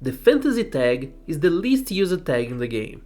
The fantasy tag is the least used tag in the game,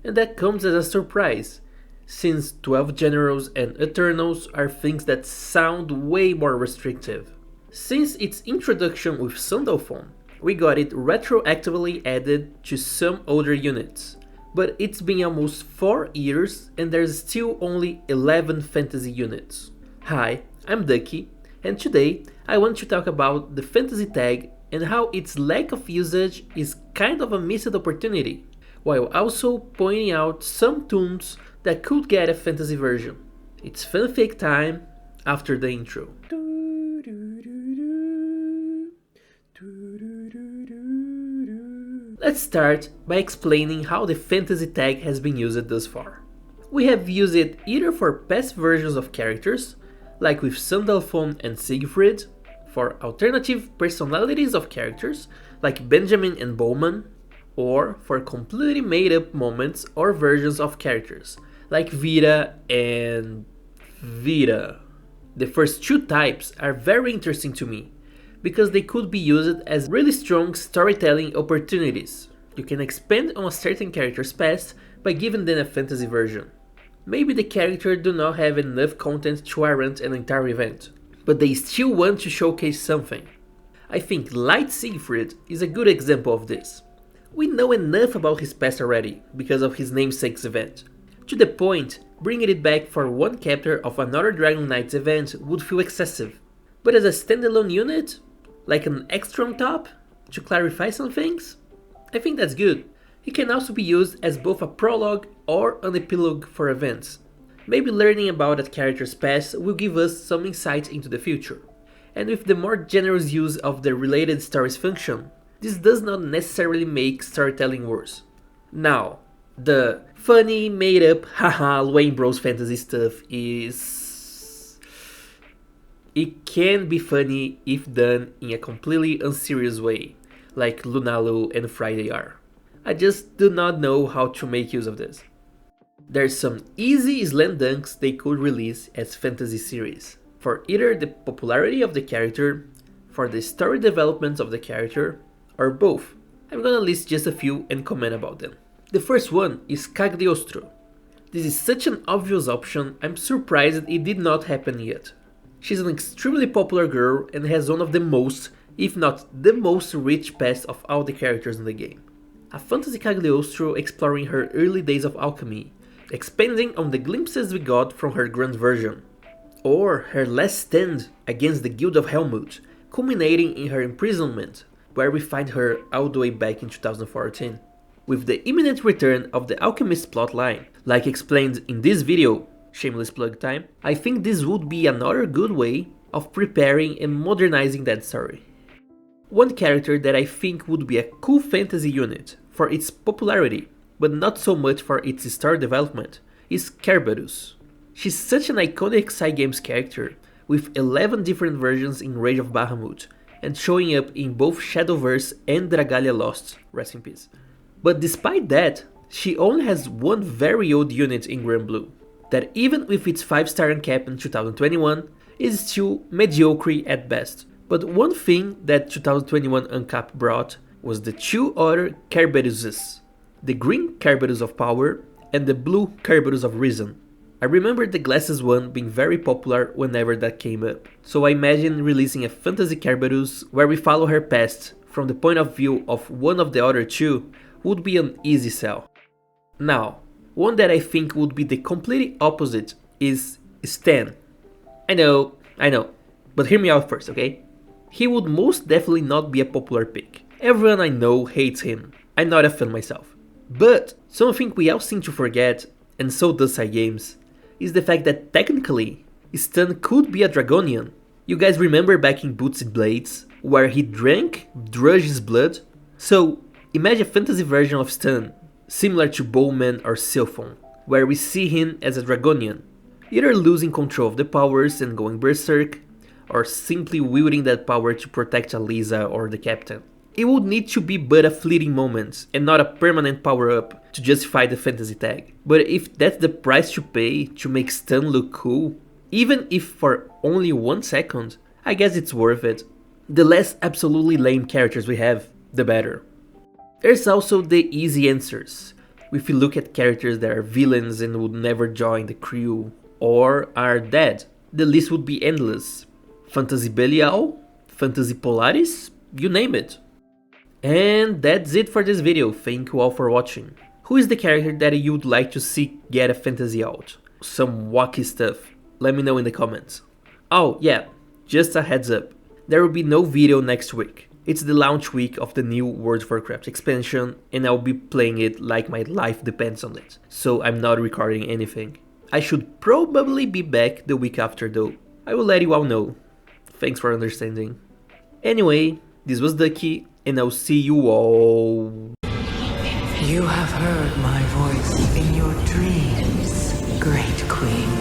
and that comes as a surprise, since 12 generals and eternals are things that sound way more restrictive. Since its introduction with Sandalphon, we got it retroactively added to some older units, but it's been almost 4 years and there's still only 11 fantasy units. Hi, I'm Ducky, and today I want to talk about the fantasy tag and how its lack of usage is kind of a missed opportunity, while also pointing out some toons that could get a fantasy version. It's fanfic time after the intro. Let's start by explaining how the fantasy tag has been used thus far. We have used it either for past versions of characters, like with Sandalphon and Siegfried, for alternative personalities of characters, like Benjamin and Bowman, or for completely made up moments or versions of characters, like Vita and Vita. The first two types are very interesting to me, because they could be used as really strong storytelling opportunities. You can expand on a certain character's past by giving them a fantasy version. Maybe the character do not have enough content to warrant an entire event, but they still want to showcase something. I think Light Siegfried is a good example of this. We know enough about his past already, because of his namesake's event. To the point, bringing it back for one chapter of another Dragon Knight's event would feel excessive. But as a standalone unit, like an extra on top, to clarify some things, I think that's good. It can also be used as both a prologue or an epilogue for events. Maybe learning about that character's past will give us some insight into the future. And with the more generous use of the related stories function, this does not necessarily make storytelling worse. Now, the funny, made up, haha, Wayne Bros fantasy stuff is... It can be funny if done in a completely unserious way, like Lunalu and Friday are. I just do not know how to make use of this. There's some easy slam dunks they could release as fantasy series, for either the popularity of the character, for the story development of the character, or both. I'm gonna list just a few and comment about them. The first one is Cagliostro. This is such an obvious option, I'm surprised it did not happen yet. She's an extremely popular girl and has one of the most, if not the most rich past of all the characters in the game. A fantasy Cagliostro exploring her early days of alchemy, expanding on the glimpses we got from her grand version. Or her last stand against the Guild of Helmut, culminating in her imprisonment, where we find her all the way back in 2014. With the imminent return of the Alchemist plotline, like explained in this video, shameless plug time, I think this would be another good way of preparing and modernizing that story. One character that I think would be a cool fantasy unit for its popularity, but not so much for its story development, is Kerberos. She's such an iconic Cygames character, with 11 different versions in Rage of Bahamut, and showing up in both Shadowverse and Dragalia Lost, rest in peace. But despite that, she only has one very old unit in Granblue, that even with its 5-star uncap in 2021, is still mediocre at best. But one thing that 2021 uncap brought was the two other Kerberoses, the green Kerberos of Power and the blue Kerberos of Reason. I remember the glasses one being very popular whenever that came up, so I imagine releasing a fantasy Kerberos where we follow her past from the point of view of one of the other two would be an easy sell. Now, one that I think would be the completely opposite is Stan. I know, but hear me out first, okay? He would most definitely not be a popular pick. Everyone I know hates him. I'm not a fan myself. But something we all seem to forget, and so does Cygames, is the fact that technically, Stan could be a Dragonian. You guys remember back in Bootsy Blades, where he drank Drudge's blood? So, imagine a fantasy version of Stan, similar to Bowman or Sylphon, where we see him as a Dragonian, either losing control of the powers and going berserk, or simply wielding that power to protect Alisa or the captain. It would need to be but a fleeting moment, and not a permanent power-up to justify the fantasy tag. But if that's the price to pay to make Stan look cool, even if for only 1 second, I guess it's worth it. The less absolutely lame characters we have, the better. There's also the easy answers. If you look at characters that are villains and would never join the crew, or are dead, the list would be endless. Fantasy Belial, Fantasy Polaris, you name it. And that's it for this video, thank you all for watching. Who is the character that you'd like to see get a fantasy out? Some wacky stuff, let me know in the comments. Oh yeah, just a heads up, there will be no video next week. It's the launch week of the new World of Warcraft expansion and I'll be playing it like my life depends on it, so I'm not recording anything. I should probably be back the week after though, I will let you all know. Thanks for understanding. Anyway, this was Ducky and I'll see you all. You have heard my voice in your dreams, Great Queen.